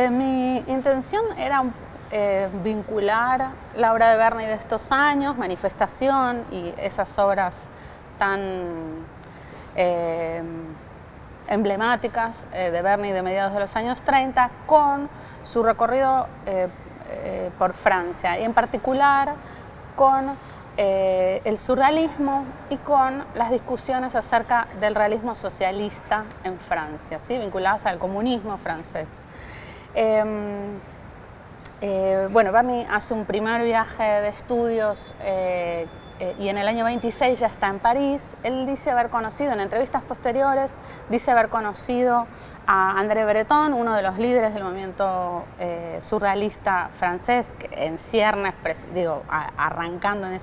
Mi intención era vincular la obra de Berni de estos años, Manifestación, y esas obras tan emblemáticas de Berni de mediados de los años 30, con su recorrido por Francia, y en particular con el surrealismo y con las discusiones acerca del realismo socialista en Francia, ¿sí? Vinculadas al comunismo francés. Bueno, Berni hace un primer viaje de estudios y en el año 26 ya está en París. Él dice haber conocido, en entrevistas posteriores, dice haber conocido a André Breton, uno de los líderes del movimiento surrealista francés, en ciernes, arrancando en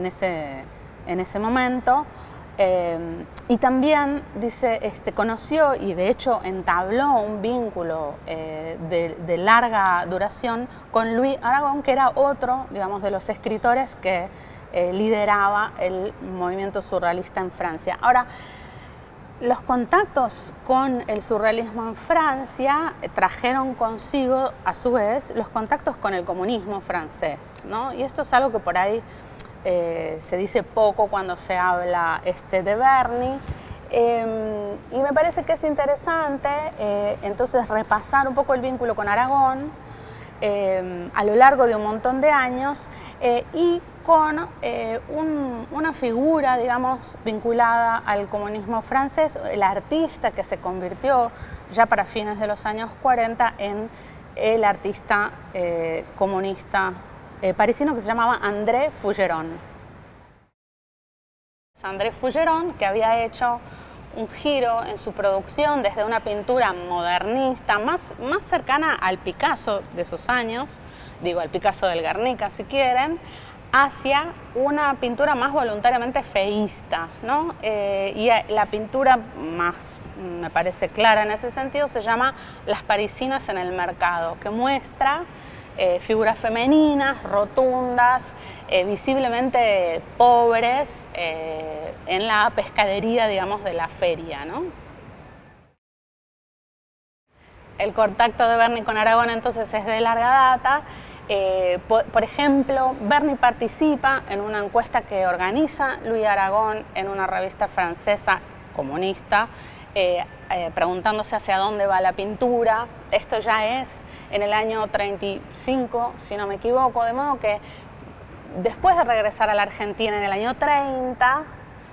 ese momento. Y también dice, conoció y de hecho entabló un vínculo de larga duración con Louis Aragon, que era otro, digamos, de los escritores que lideraba el movimiento surrealista en Francia. Ahora, los contactos con el surrealismo en Francia trajeron consigo, a su vez, los contactos con el comunismo francés, ¿no? Y esto es algo que por ahí se dice poco cuando se habla de Berni, y me parece que es interesante entonces repasar un poco el vínculo con Aragón a lo largo de un montón de años y con una figura, digamos, vinculada al comunismo francés, el artista que se convirtió ya para fines de los años 40 en el artista comunista parisino, que se llamaba André Fougeron. André Fougeron, que había hecho un giro en su producción desde una pintura modernista más cercana al Picasso de esos años, digo al Picasso del Guernica si quieren, hacia una pintura más voluntariamente feísta, ¿no? Y la pintura más, me parece clara en ese sentido, se llama Las parisinas en el mercado, que muestra figuras femeninas, rotundas, visiblemente pobres en la pescadería, digamos, de la feria, ¿no? El contacto de Berni con Aragón entonces es de larga data. Por ejemplo, Berni participa en una encuesta que organiza Louis Aragon en una revista francesa comunista, preguntándose hacia dónde va la pintura. Esto ya es en el año 35, si no me equivoco, de modo que después de regresar a la Argentina en el año 30,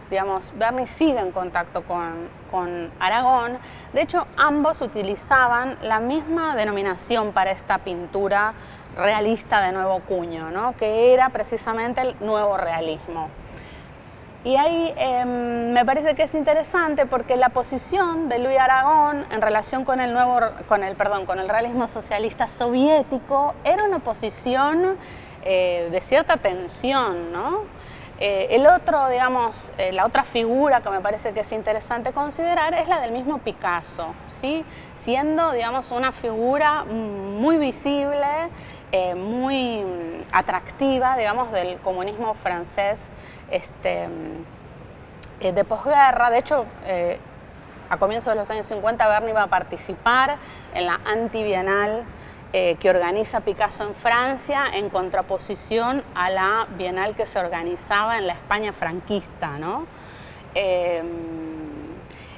digamos, Berni sigue en contacto con Aragón. De hecho, ambos utilizaban la misma denominación para esta pintura realista de nuevo cuño, ¿no? Que era precisamente el nuevo realismo. Y ahí me parece que es interesante porque la posición de Louis Aragon en relación con el realismo socialista soviético era una posición de cierta tensión, ¿no? El otro, digamos, la otra figura que me parece que es interesante considerar es la del mismo Picasso, ¿sí? Siendo, digamos, una figura muy visible, muy atractiva, digamos, del comunismo francés de posguerra. De hecho, a comienzos de los años 50, Berni va a participar en la anti-bienal que organiza Picasso en Francia, en contraposición a la bienal que se organizaba en la España franquista, ¿no?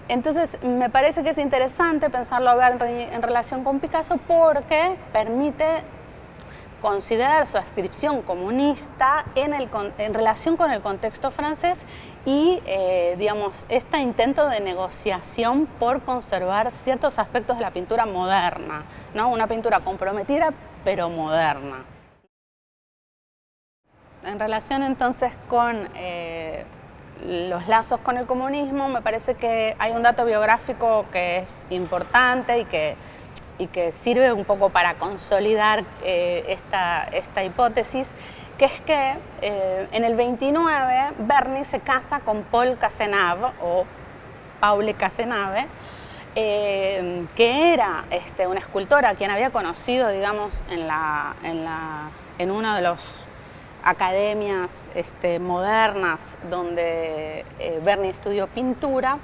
Entonces, me parece que es interesante pensarlo a Berni en relación con Picasso porque permite considerar su adscripción comunista en relación con el contexto francés y, digamos, este intento de negociación por conservar ciertos aspectos de la pintura moderna, ¿no? Una pintura comprometida, pero moderna. En relación entonces con los lazos con el comunismo, me parece que hay un dato biográfico que es importante y que sirve un poco para consolidar esta hipótesis, que es que en el 29 Berni se casa con Paul Cazenave, o Paule Cazenave, que era una escultora a quien había conocido, digamos, en una de las academias modernas donde Berni estudió pintura.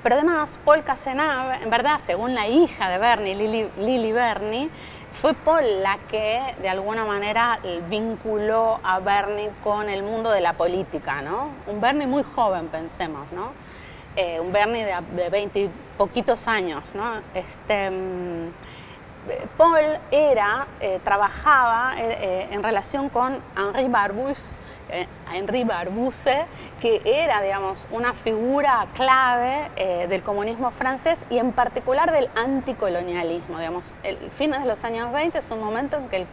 pero además Paul Cazenave, en verdad, según la hija de Bernie, Lili Bernie, fue Paul la que de alguna manera vinculó a Bernie con el mundo de la política, ¿no? Un Bernie muy joven, pensemos, ¿no? Un Bernie de 20 y poquitos años, ¿no? Paul trabajaba en relación con Henri Barbusse, que era, digamos, una figura clave del comunismo francés y en particular del anticolonialismo. Digamos, el fines de los años 20 es un momento en que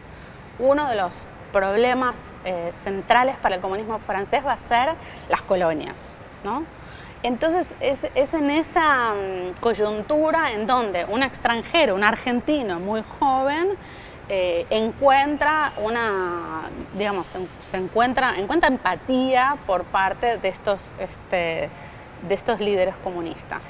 uno de los problemas centrales para el comunismo francés va a ser las colonias, ¿no? Entonces es en esa coyuntura en donde un extranjero, un argentino muy joven, encuentra encuentra empatía por parte de estos líderes comunistas.